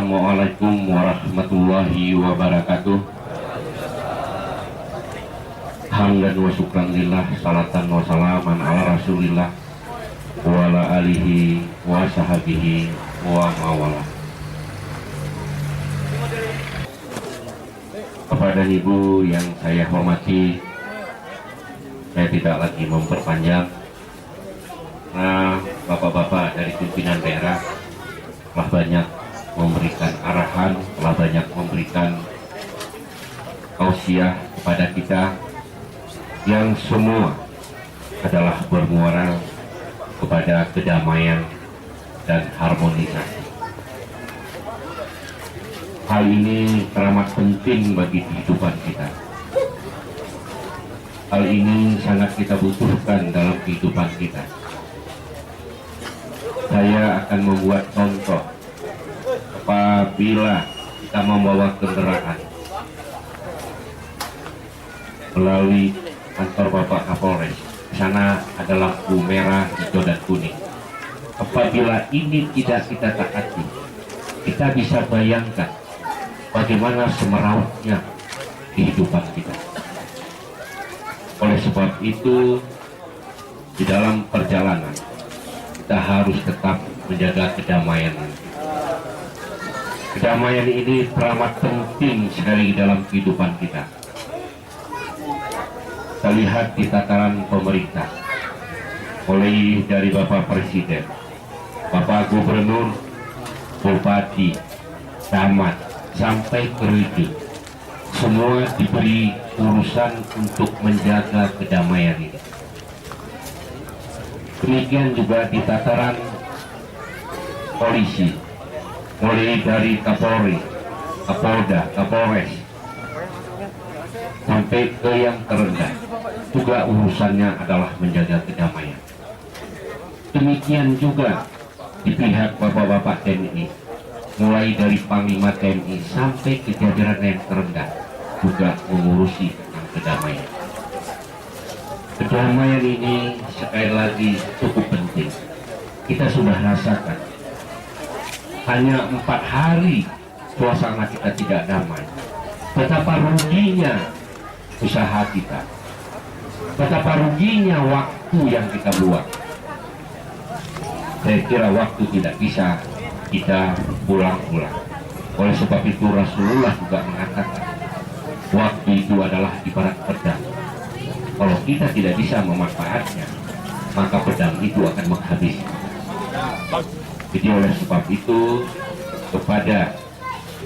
Assalamualaikum warahmatullahi wabarakatuh. Hamdan wa syukran lillah, salatan wa salaman ala rasulillah wa ala alihi wa sahabihi wa mawala. Kepada ibu yang saya hormati, saya tidak lagi memperpanjang. Nah, bapak-bapak dari pimpinan daerah telah banyak memberikan arahan, telah banyak memberikan tausiah kepada kita yang semua adalah bermuara kepada kedamaian dan harmonisasi. Hal ini teramat penting bagi kehidupan kita. Hal ini sangat kita butuhkan dalam kehidupan kita. Saya akan membuat contoh apabila kita membawa kendaraan melalui kantor Bapak Kapolres. Di sana ada lampu merah, hijau, dan kuning. Apabila ini tidak kita taati, kita bisa bayangkan bagaimana semerautnya kehidupan kita. Oleh sebab itu, di dalam perjalanan kita harus tetap menjaga kedamaian. Kedamaian ini teramat penting sekali dalam kehidupan kita. Kita lihat di tataran pemerintah, mulai dari Bapak Presiden, Bapak Gubernur, Bupati, Camat, sampai ke Rudi, semua diberi urusan untuk menjaga kedamaian ini. Demikian juga di tataran polisi, mulai dari Kapolri, Kapolda, Kapolres, sampai ke yang terendah, juga urusannya adalah menjaga kedamaian. Demikian juga di pihak bapak-bapak TNI, mulai dari Panglima TNI sampai ke jajaran yang terendah, juga mengurusi tentang kedamaian. Kedamaian ini sekali lagi cukup penting. Kita sudah rasakan, hanya 4 hari suasana kita tidak damai. Betapa ruginya usaha kita, betapa ruginya waktu yang kita buang. Saya kira waktu tidak bisa kita pulang-pulang. Oleh sebab itu Rasulullah juga mengatakan, waktu itu adalah ibarat pedang. Kalau kita tidak bisa memanfaatnya, maka pedang itu akan menghabisi. Jadi oleh sebab itu, kepada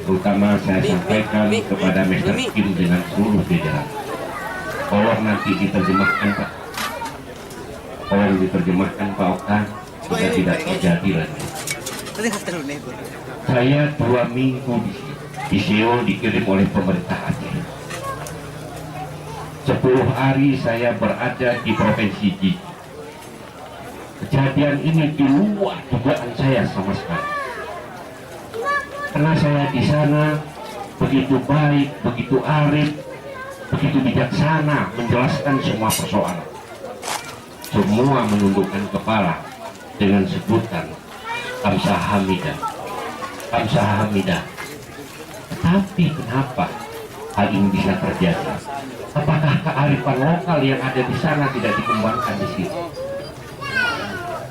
terutama saya sampaikan kepada Mr. Kim dengan seluruh jajaran, tolong nanti diterjemahkan Pak, tolong diterjemahkan Pak Oka, sudah tidak terjadi lagi. Saya 2 minggu di Seoul dikirim oleh pemerintah Aceh. 10 hari saya berada di Provinsi Ji. Kejadian ini di luar dugaan saya sama sekali. Karena saya di sana begitu baik, begitu arif, begitu bijaksana menjelaskan semua persoalan. Semua menundukkan kepala dengan sebutan Kamsahamnida, Kamsahamnida. Tetapi kenapa hal ini bisa terjadi? Apakah kearifan lokal yang ada di sana tidak dikembangkan di sini?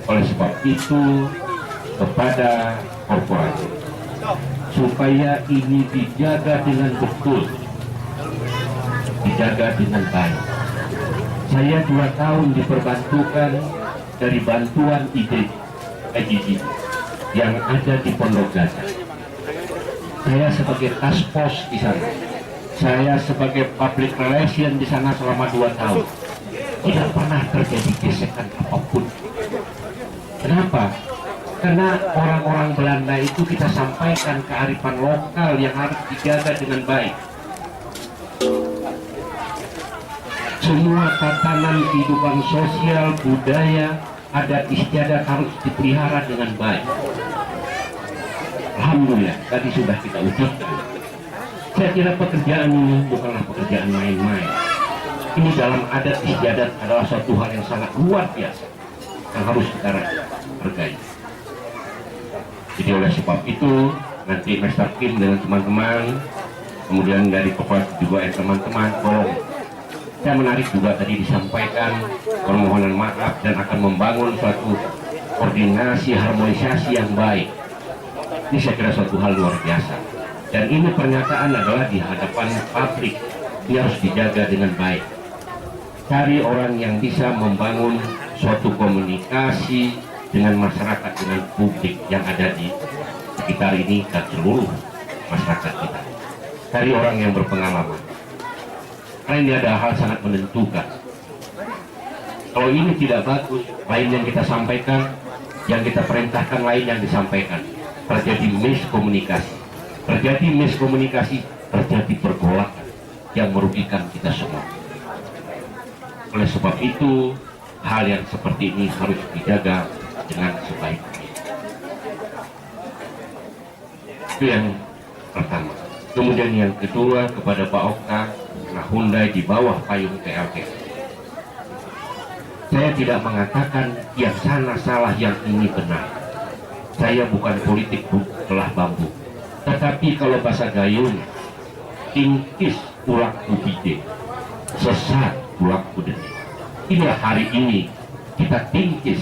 Oleh sebab itu, kepada korporasi, supaya ini dijaga dengan betul, dijaga dengan baik. Saya 2 tahun diperbantukan dari bantuan IGG yang ada di Pondok Gajah. Saya sebagai task force di sana, saya sebagai public relation di sana selama 2 tahun, tidak pernah terjadi gesekan apapun. Kenapa? Karena orang-orang Belanda itu kita sampaikan kearifan lokal yang harus dijaga dengan baik. Semua tatanan kehidupan sosial, budaya, adat istiadat harus dipelihara dengan baik. Alhamdulillah, tadi sudah kita wujudkan. Saya kira pekerjaan ini bukanlah pekerjaan main-main. Ini dalam adat istiadat adalah suatu hal yang sangat luar biasa yang harus kita hargai. Jadi oleh sebab itu, nanti Master Kim dengan teman-teman, kemudian dari Kepala juga teman-teman, tolong. Saya menarik juga tadi disampaikan permohonan maaf dan akan membangun suatu koordinasi harmonisasi yang baik. Ini saya kira suatu hal luar biasa. Dan ini pernyataan adalah di hadapan publik, ini harus dijaga dengan baik. Cari orang yang bisa membangun suatu komunikasi dengan masyarakat, dengan publik yang ada di sekitar ini dan seluruh masyarakat kita. Cari orang yang berpengalaman. Karena ini ada hal sangat menentukan. Kalau ini tidak bagus, lain yang kita sampaikan, yang kita perintahkan lain yang disampaikan. Terjadi miskomunikasi. Terjadi miskomunikasi, terjadi pergolakan yang merugikan kita semua. Oleh sebab itu, hal yang seperti ini harus dijaga dengan sebaik-baiknya. Itu yang pertama. Kemudian yang kedua, kepada Pak Okta, karena Hyundai di bawah payung PLT. Saya tidak mengatakan yang sana salah, yang ini benar. Saya bukan politik belah bambu. Tetapi kalau bahasa gayung, tingkis ulak ubide, sesat ulak udene. Inilah hari ini kita tingkis.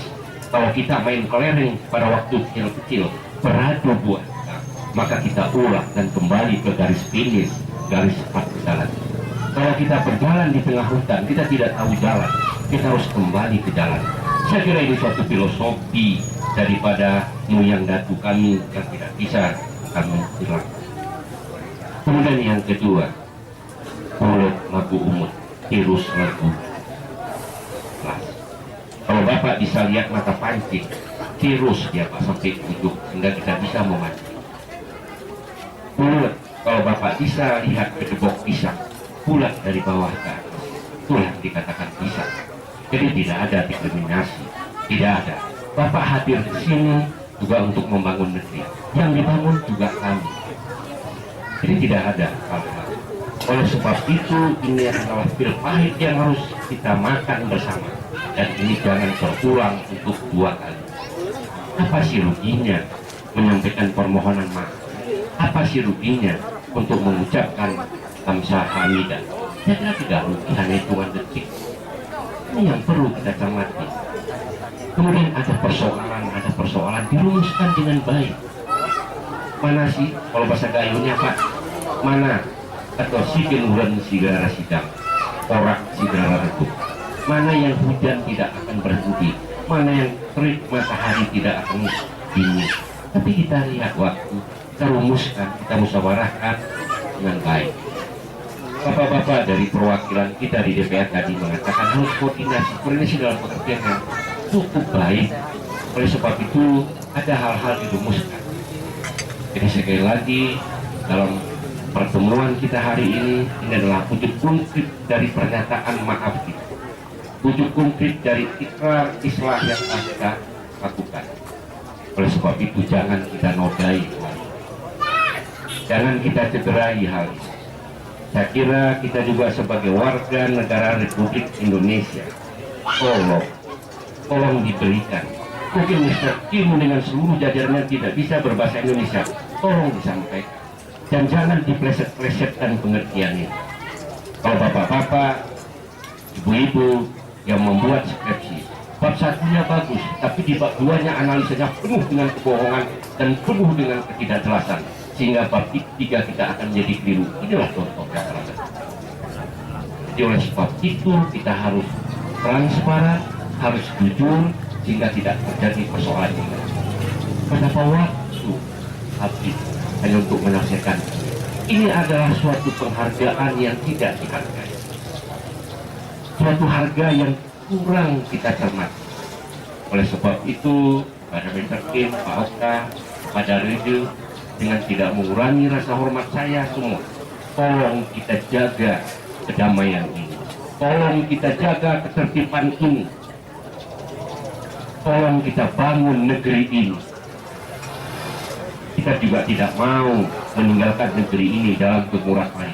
Kalau kita main kelereng pada waktu kecil-kecil, beradu buat, maka kita ulang dan kembali ke garis finish, garis start jalan. Kalau kita berjalan di tengah hutan, kita tidak tahu jalan, kita harus kembali ke jalan. Saya kira ini suatu filosofi daripada moyang datu kami yang tidak bisa kami hilang. Kemudian yang kedua, mulut lagu umut, tirus lagu kelas. Kalau Bapak bisa lihat mata pancing, tirus dia Pak sampai ujung sehingga kita bisa memancing. Mulut, kalau Bapak bisa lihat kedebok pisang, bulat dari bawah ke atas, itulah yang dikatakan pisang. Jadi tidak ada diskriminasi, tidak ada. Bapak hadir di sini juga untuk membangun negeri, yang dibangun juga kami. Jadi tidak ada hal-hal. Oleh sebab itu, ini adalah pil pahit yang harus kita makan bersama. Dan ini jangan terulang untuk dua kali. Apa sih ruginya menyampaikan permohonan maaf? Apa sih ruginya untuk mengucapkan kamsahamnida? Saya kira tidak rugi, hanya hitungan detik. Ini yang perlu kita cermati. Kemudian ada persoalan dirumuskan dengan baik. Mana sih kalau bahasa gayunya Pak? Mana? Atau sigenuran sigara sidang, orak sigara redup. Mana yang hujan tidak akan berhenti, mana yang terik matahari tidak akan dingin. Tapi kita lihat waktu, kita rumuskan, kita musyawarahkan dengan baik. Bapak-bapak dari perwakilan kita di DPR tadi mengatakan harus koordinasi dalam pekerjaan yang cukup baik. Oleh sebab itu ada hal-hal dirumuskan. Jadi sekali lagi dalam pertemuan kita hari ini adalah wujud konkret dari pernyataan maaf kita. Wujud konkret dari ikrar islah yang kita lakukan. Oleh sebab itu jangan kita nodai hal ini. Jangan kita cederai hal ini. Saya kira kita juga sebagai warga negara Republik Indonesia, tolong diberikan. Mungkin Mr. Kim dengan seluruh jajarannya tidak bisa berbahasa Indonesia, tolong disampaikan. Dan jangan dipleset-plesetkan pengertiannya. Kalau bapak-bapak, ibu-ibu yang membuat skripsi, bab satunya bagus, tapi di bab duanya analisanya penuh dengan kebohongan dan penuh dengan ketidakjelasan, sehingga bab tiga kita akan menjadi keliru. Inilah contoh yang salah satu. Jadi oleh sebab itu kita harus transparan, harus jujur, sehingga tidak terjadi persoalan ini. Kenapa waktu habis hanya untuk menyelesaikan? Ini adalah suatu penghargaan yang tidak dihargai, suatu harga yang kurang kita cermati. Oleh sebab itu, pada Mr. Kim, Pak Okta, pada Ridho, dengan tidak mengurangi rasa hormat saya semua, tolong kita jaga kedamaian ini, tolong kita jaga ketertiban ini, tolong kita bangun negeri ini. Kita juga tidak mau meninggalkan negeri ini dalam kemurahan.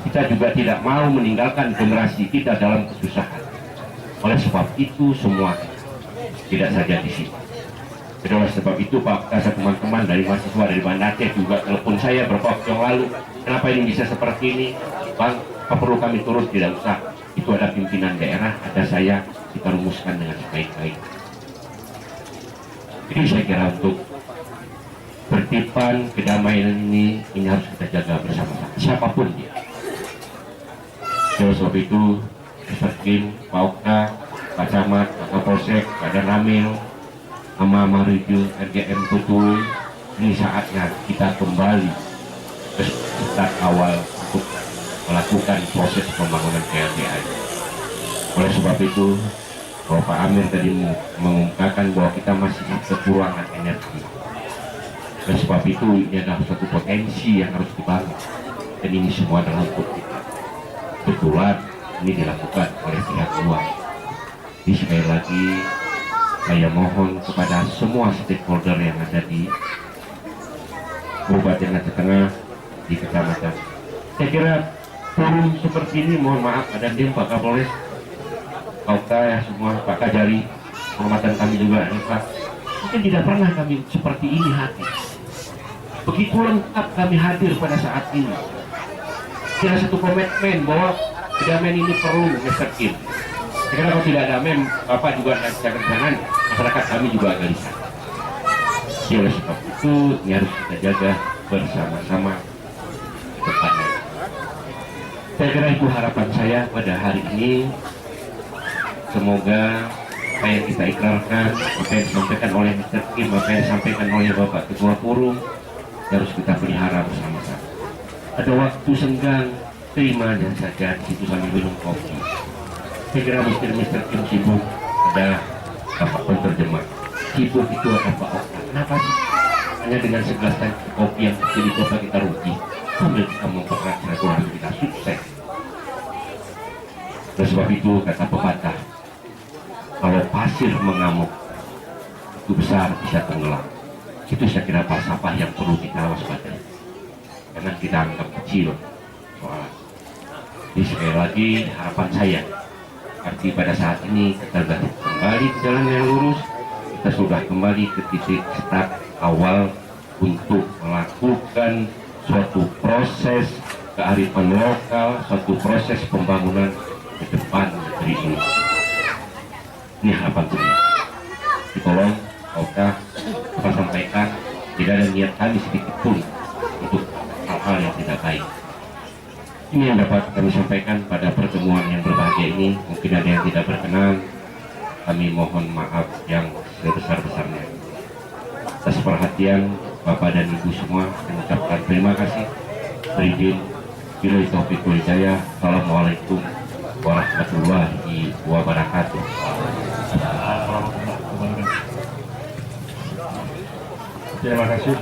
Kita juga tidak mau meninggalkan generasi kita dalam kesusahan. Oleh sebab itu semua, tidak saja di sini, Jadi oleh sebab itu Pak Kasa, teman-teman dari mahasiswa dari Banda Aceh juga telepon saya beberapa waktu yang lalu, kenapa ini bisa seperti ini Bang, apa perlu kami turun? Tidak usah, itu ada pimpinan daerah, ada saya, kita rumuskan dengan sebaik-baik. Jadi saya kira untuk tertiban kedamaian ini harus kita jaga bersama-sama, siapapun dia. Oleh sebab itu Mr. Kim, Pak Okta, Pak Camat, Pak Kapolsek, Pak Dan Ramil, Ama Mariju, RGM Tutul, ini saatnya kita kembali ke start awal untuk melakukan proses pembangunan PLTA. Oleh sebab itu, Bapak Amir tadi mengungkapkan bahwa kita masih kekurangan energi. Oleh sebab itu, ini adalah suatu potensi yang harus dibangun. Dan ini semua adalah untuk kita. Kebetulan ini dilakukan oleh pihak luar. Jadi sekali lagi, saya mohon kepada semua stakeholder yang ada di Kabupaten Aceh Tengah, di kecamatan. Saya kira forum seperti ini, mohon maaf ada tim Pak Kapolres, Pak Okta ya semua, Pak Kajari, pengamatan kami juga nih Pak. Mungkin tidak pernah kami seperti ini hadir. Begitu lengkap kami hadir pada saat ini. Kira satu komitmen bahwa kedamaian ini perlu Mr. Kim. Karena kalau tidak damai, Bapak juga akan bisa kesanan, masyarakat kami juga akan bisa. Oleh sebab itu, ini harus kita jaga bersama-sama ke depannya. Saya kira itu harapan saya pada hari ini. Semoga apa yang kita ikrarkan, apa yang disampaikan oleh Mr. Kim, apa yang disampaikan oleh Bapak Ketua Forum, harus kita pelihara bersama-sama. Ada waktu senggang, terima dan saja di situ sambil minum kopi. Saya kira Mr. Kim sibuk adalah Bapak penerjemah. Sibuk itu ada Pak Okta. Kenapa sih? Hanya dengan segelas kopi yang kecil di kota kita rugi. Sambil kita mempererat silaturahmi kita sukses. Oleh sebab itu kata pepatah, kalau pasir mengamuk, itu besar bisa tenggelam. Itu saya kira falsafah yang perlu kita waspadai. Karena kita anggap kecil soal. Jadi sekali lagi harapan saya, arti pada saat ini kita sudah kembali ke jalan yang lurus, kita sudah kembali ke titik start awal untuk melakukan suatu proses kearifan lokal, suatu proses pembangunan ke depan negeri ini. Ini harapan saya. Ditolong, Okta, Bapak sampaikan, tidak ada niat kami sedikit pun untuk hal-hal yang tidak baik. Ini yang dapat kami sampaikan pada pertemuan yang berbahagia ini. Mungkin ada yang tidak berkenan, kami mohon maaf yang sebesar-besarnya. Atas perhatian Bapak dan Ibu semua, saya ucapkan terima kasih. Berizin, billahi taufiq wal hidayah. Assalamualaikum warahmatullahi wabarakatuh. Terima kasih.